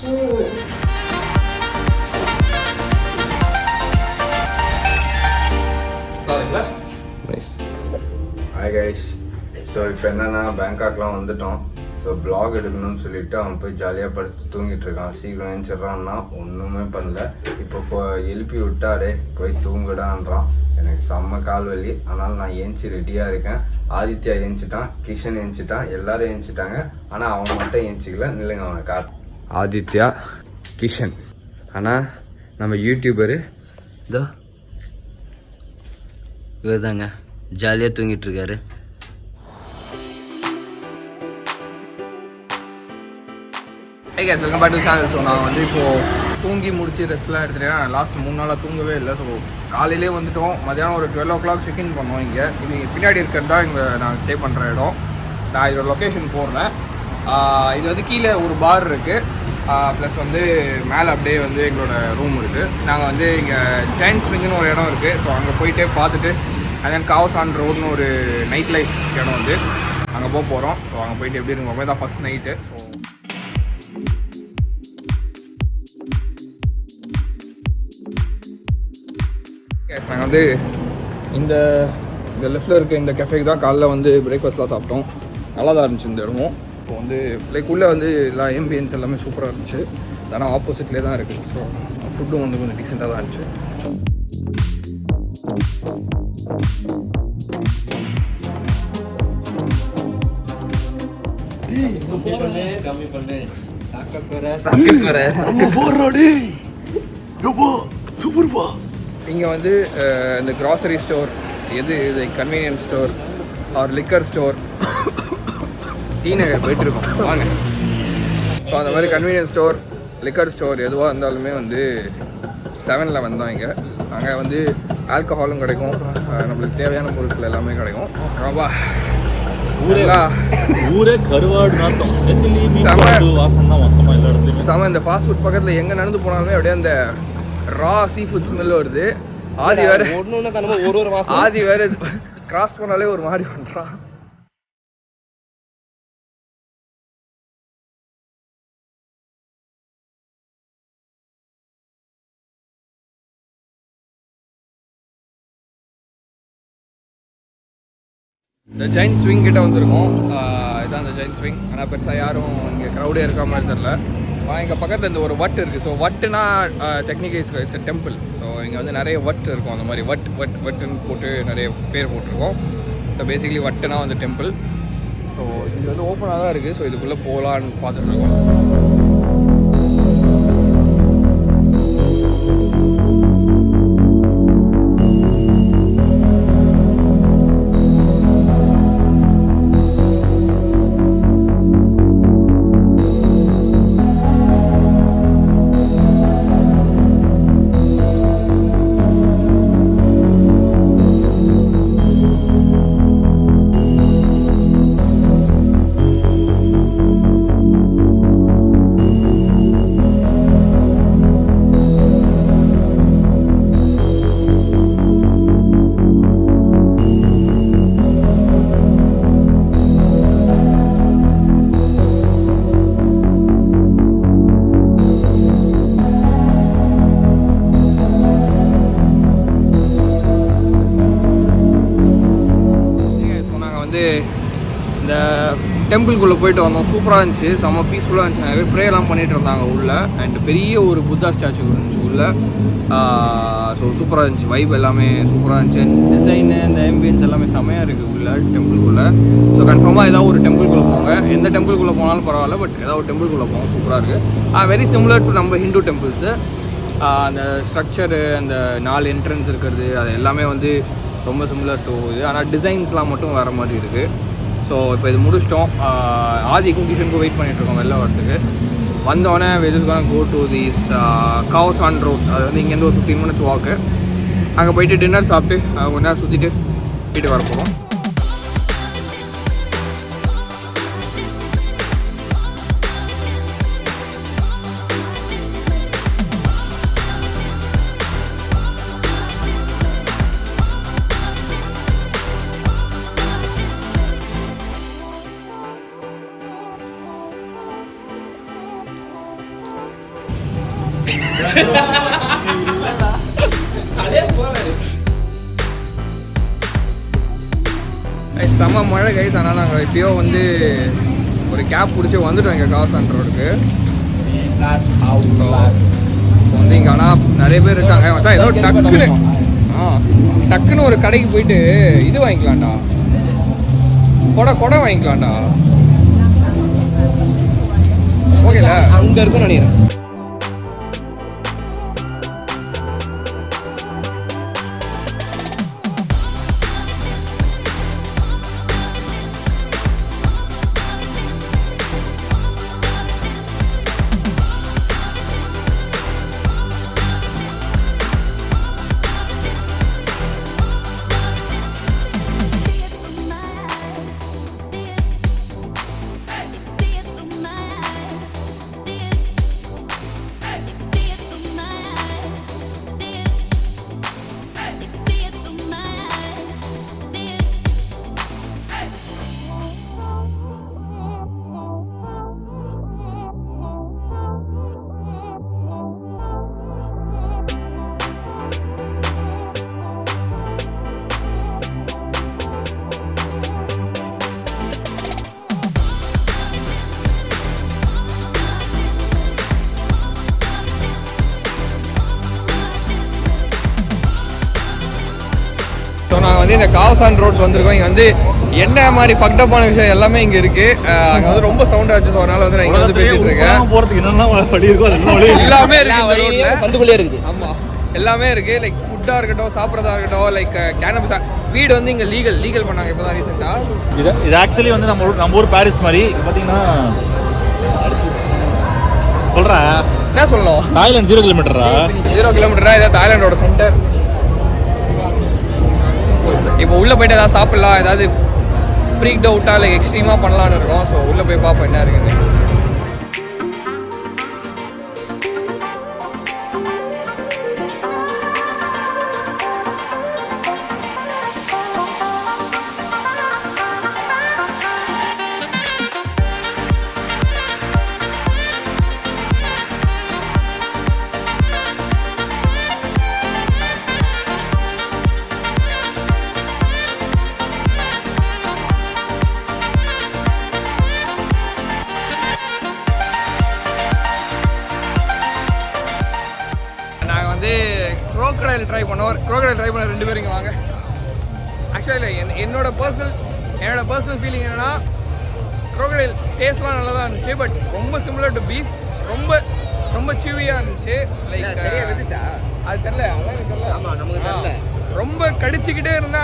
Hi guys, so இப்போ என்னன்னா பேங்காக்லாம் வந்துட்டோம். ஸோ பிளாக் எடுக்கணும்னு சொல்லிட்டு அவன் போய் ஜாலியாக படுத்து தூங்கிட்டு இருக்கான். சீக்கிரம் ஏஞ்சிட்றான்னா ஒன்றுமே பண்ணல. இப்போ எழுப்பி விட்டாடே போய் தூங்குடான்றான். எனக்கு செம்ம கால் வலி. ஆனால் நான் ஏஞ்சி ரெடியாக இருக்கேன். ஆதித்யா ஏஞ்சிட்டான், கிஷன் ஏஞ்சிட்டான், எல்லாரும் ஏஞ்சிட்டாங்க. ஆனால் அவன் மட்டும் ஏஞ்சிக்கல. நில்லுங்க அவனை காட். ஆதித்யா, கிஷன். ஆனால் நம்ம யூடியூபரு இதோ இவர் தாங்க ஜாலியாக தூங்கிட்டு இருக்காரு. Hey guys, welcome back to channel. So நான் வந்து இப்போது தூங்கி முடிச்சு ரெஸ்ட்லாம் எடுத்துட்டேன். லாஸ்ட் 3 நாளாக தூங்கவே இல்லை. ஸோ காலையிலே வந்துவிட்டோம். மதியானம் ஒரு 12 o'clock செக்இன் பண்ணோம். இங்கே பின்னாடி இருக்கிறது தான் இங்கே நான் ஸ்டே பண்ணுற இடம். நான் இதோட லொக்கேஷன் போடுறேன். இது வந்து கீழே ஒரு பார் இருக்குது, ப்ளஸ் வந்து மேலே அப்படியே வந்து எங்களோட ரூம் இருக்குது. நாங்கள் வந்து இங்கே ஜெயின் ஸ்விங்னு ஒரு இடம் இருக்குது. ஸோ அங்கே போயிட்டே பார்த்துட்டு அண்ட் Khaosan Roadனு ஒரு நைட் லைஃப் இடம் வந்து அங்கே போகிறோம். ஸோ அங்கே போயிட்டு எப்படி இருக்கும் தான் ஃபஸ்ட் நைட்டு. ஸோ நாங்கள் வந்து இந்த லெஃப்டில் இருக்க இந்த கெஃபேக்கு தான் காலைல வந்து பிரேக்ஃபாஸ்ட்லாம் சாப்பிட்டோம். நல்லா தான் இருந்துச்சு இந்த இடமும். இப்போ வந்து லைக் உள்ளே வந்து எல்லா ஆம்பியன்ஸ் எல்லாமே சூப்பராக இருந்துச்சு. ஆனால் ஆப்போசிட்லேயே தான் இருக்குது. ஸோ ஃபுட்டும் வந்து கொஞ்சம் டீசெண்டாக தான் இருந்துச்சு. இங்கே வந்து இந்த கிராசரி ஸ்டோர், எது இது convenience store or liquor store, T Nagar போயிட்டு இருக்கோம் வாங்க. ஸோ அந்த மாதிரி கன்வீனியன்ஸ் ஸ்டோர், லிக்கர் ஸ்டோர் எதுவாக இருந்தாலுமே வந்து 7-Eleven தான் இங்கே. அங்கே வந்து ஆல்கஹாலும் கிடைக்கும், நம்மளுக்கு தேவையான பொருட்கள் எல்லாமே கிடைக்கும். ரொம்ப ஊரே கருவாடு நாட்டம், வாசம் தான் மொத்தமாக எல்லா இடத்துலையுமே செம. இந்த ஃபாஸ்ட் ஃபுட் பக்கத்தில் எங்கே நடந்து போனாலுமே அப்படியே அந்த ரா சீ ஃபுட் ஸ்மெல் வருது. ஆதி வேற ஆதி வேற கிராஸ் பண்ணாலே ஒரு மாதிரி பண்ணுறான். இந்த ஜெயின் ஸ்விங் கிட்ட வந்திருக்கோம். இதான் இந்த ஜெயின் ஸ்விங். ஆனால் பெருசாக யாரும் இங்கே க்ரௌடே இருக்க மாதிரி தெரில. இங்கே பக்கத்தில் இந்த ஒரு வட் இருக்குது. ஸோ வட்டுனா டெக்னிக்கல் இட்ஸ் டெம்பிள். ஸோ இங்கே வந்து நிறைய வட் இருக்கும். அந்த மாதிரி வட்டுன்னு போட்டு நிறைய பேர் போட்டிருக்கோம். ஸோ பேசிக்கலி வட்டுனா வந்து டெம்பிள். ஸோ இது வந்து ஓப்பனாக தான் இருக்குது. ஸோ இதுக்குள்ளே போகலான்னு பார்த்துட்டு இருக்கோம். இந்த டெம்பிள்குள்ளே போயிட்டு வந்தோம். சூப்பராக இருந்துச்சு, செம்ம பீஸ்ஃபுல்லாக இருந்துச்சு. நிறைய ப்ரேயர்லாம் பண்ணிகிட்டு இருந்தாங்க உள்ளே. அண்ட் பெரிய ஒரு புத்தா ஸ்டாச்சு இருந்துச்சு உள்ளே. ஸோ சூப்பராக இருந்துச்சு. வைப் எல்லாமே சூப்பராக இருந்துச்சு. டிசைனு, இந்த ஆம்பியன்ஸ் எல்லாமே செம்மையாக இருக்குது உள்ளே டெம்பிள்குள்ளே. ஸோ கன்ஃபார்மாக ஏதாவது ஒரு டெம்பிள்குள்ளே போங்க. எந்த டெம்பிள்குள்ளே போனாலும் பரவாயில்ல, பட் ஏதாவது ஒரு டெம்பிள்குள்ளே போங்க. சூப்பராக இருக்குது. வெரி சிமிலர் டு நம்ம ஹிந்து டெம்பிள்ஸு. அந்த ஸ்ட்ரக்சரு, அந்த 4 என்ட்ரன்ஸ் இருக்கிறது, அது எல்லாமே வந்து ரொம்ப சிமிலர் டு இது. ஆனால் டிசைன்ஸ்லாம் மட்டும் வேறு மாதிரி இருக்குது. ஸோ இப்போ இது முடிச்சிட்டோம். ஆதிக்கும் கிஷனுக்கும் வெயிட் பண்ணிகிட்ருக்கோம் வெளில வரதுக்கு. வந்தோடனே we just gonna go to this Khaosan Road. அது வந்து இங்கேருந்து ஒரு 15 minutes வாக்கு. அங்கே போயிட்டு டின்னர் சாப்பிட்டு கொஞ்ச நேரம் சுற்றிட்டு வீட்டுக்கு வர போகிறோம். செம்ம மழை கைஸ். ஆனால் நாங்கள் இப்போயோ வந்து ஒரு கேப் பிடிச்சி வந்துட்டோம் இங்கே காசான் ரோடுக்கு. இப்போ வந்து இங்கே ஆனால் நிறைய பேர் இருக்காங்க. மச்சான் ஏதோ டக்குன்னு ஒரு கடைக்கு போயிட்டு இது வாங்கிக்கலாம்டா, கொடை வாங்கிக்கலாம்டா. ஓகேல அங்கே இருக்குன்னு நினைக்கிறேன். ஸோ நாங்கள் வந்து இந்த காவசான் ரோட் வந்திருக்கோம். இங்கே வந்து என்ன மாதிரி ஃபக்டப்பான விஷயம் எல்லாமே இங்கே இருக்குது. அங்கே வந்து ரொம்ப சவுண்டாக இருந்துச்சு. ஸோ அதனால் வந்து நான் இங்கே வந்து பேசிகிட்டு இருக்கேன். போகிறதுக்கு என்னென்ன வழி இருக்கோ எல்லாமே இருக்குது. சந்துக்குள்ளே இருக்குது. ஆமாம், எல்லாமே இருக்குது. லைக் ஃபுட்டாக இருக்கட்டும், சாப்பிட்றதா இருக்கட்டும், லைக் கேனபிஸ் வீடு வந்து இங்கே லீகல் பண்ணாங்க இப்போ தான் ரீசெண்டாக. இது ஆக்சுவலி வந்து நம்ம ஊர் பாரிஸ் மாதிரி பார்த்தீங்கன்னா சொல்கிறேன். என்ன சொல்லணும், தாய்லாந்து 0 கிலோமீட்டரா இதான் தாய்லாண்டோட சென்டர். இப்போ உள்ளே போய்ட்டு ஏதாவது சாப்பிட்லாம், ஏதாவது ஃப்ரீக் அவுட்டாக லைக் எக்ஸ்ட்ரீமாக பண்ணலான்னு இருக்கோம். ஸோ உள்ளே போய் பார்ப்போம் என்ன இருக்குன்னு. crocodile ட்ரை பண்ணோம். crocodile ட்ரை பண்ண 2 பேர் இங்கே வாங்க. ஆக்சுவலி என்னோட பர்சனல் ஃபீலிங் என்னன்னா, crocodile டேஸ்ட்லாம் நல்லா தான் இருந்துச்சு. பட் ரொம்ப சிமிலர் டு பீஃப், ரொம்ப சிவியாக இருந்துச்சு. லைக் அது தெரியல, அதான் எனக்கு தெரியல. ஆமாம், நமக்கு தெரியல. ரொம்ப கடிச்சிக்கிட்டே இருந்தா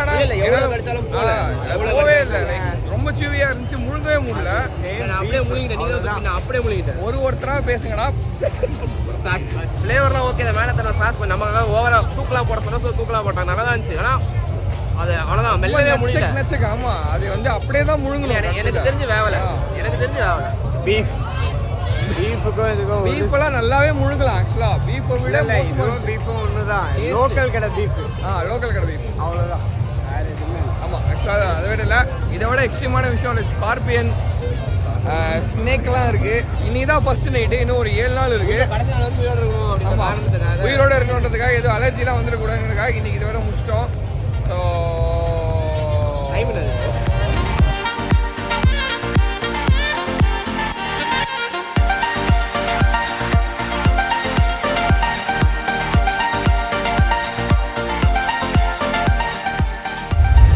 போவே இல்லை. லைக் ரொம்ப சிவியாக இருந்துச்சு, முழுங்கவே முடியல. ஒருத்தராக பேசுங்கடா. ஃப்ளேவர்லாம் ஓகே, இந்த மேலே தர சாஸ் பண்ணி நம்ம ஓவராக தூக்கெலாம் போட சொன்னால் தூக்கெலாம் போட்டாங்க, நல்லா தான் இருந்துச்சு. ஆனால் அது அவ்வளோதான், மெல்லவே முடியல. ஆமாம், அது வந்து அப்படியே தான் முழுங்கணும். எனக்கு தெரிஞ்சு வேவலை. பீஃபெல்லாம் நல்லாவே முழுங்கலாம். ஆக்சுவலாக பீஃபை விட பீஃபும் ஒன்று தான், லோக்கல் கடை பீஃப். லோக்கல் கடை பீஃப் அவ்வளோதான். ஆமாம், ஆக்சுவலாக அதை விட இல்லை. இதை விட எக்ஸ்ட்ரீமான விஷயம் இல்லை, ஸ்கார்பியன், ஸ்னேக்லாம் இருக்குது. இன்னைக்கு தான் ஃபர்ஸ்ட் நைட்டு, இன்னும் ஒரு 7 நாள் இருக்குது. கடைசி நாள் வரைக்கும் உயிரோடு இருக்கும். உயிரோடு இருக்கணுன்றதுக்காக எதுவும் அலர்ஜிலாம் வந்துடக்கூடாதுன்றதுக்காக இன்றைக்கி இதை விட முடிச்சிட்டோம். ஸோ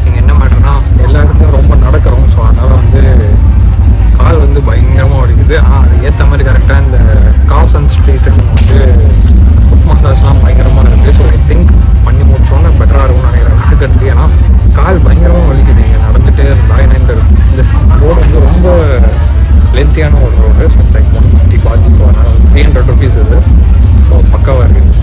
நீங்கள் என்ன பண்ணுறோன்னா, எல்லாருக்கும் ரொம்ப நடக்கிறோம். ஸோ அதனால் வந்து கால் வந்து பயங்கரமாக வலிக்குது. அது ஏற்ற மாதிரி கரெக்டாக இந்த காசன் ஸ்ட்ரீட்டுக்கு வந்து ஃபுட் மசாஜ்லாம் பயங்கரமாக இருக்குது. ஸோ ஐ திங்க் பண்ணி முடிச்சோன்னே பெட்டராக இருக்கும்னு நினைக்கிறேன் நடக்கிறது. ஏன்னா கால் பயங்கரமாக வலிக்குது இங்கே நடந்துகிட்டே இருந்தால். ஏன்னா இந்த ரோடு வந்து ரொம்ப லென்த்தியான ஒரு road. So it's like 150 pots. So அதனால் 300 rupees இது. ஸோ பக்காவாக இருக்குது.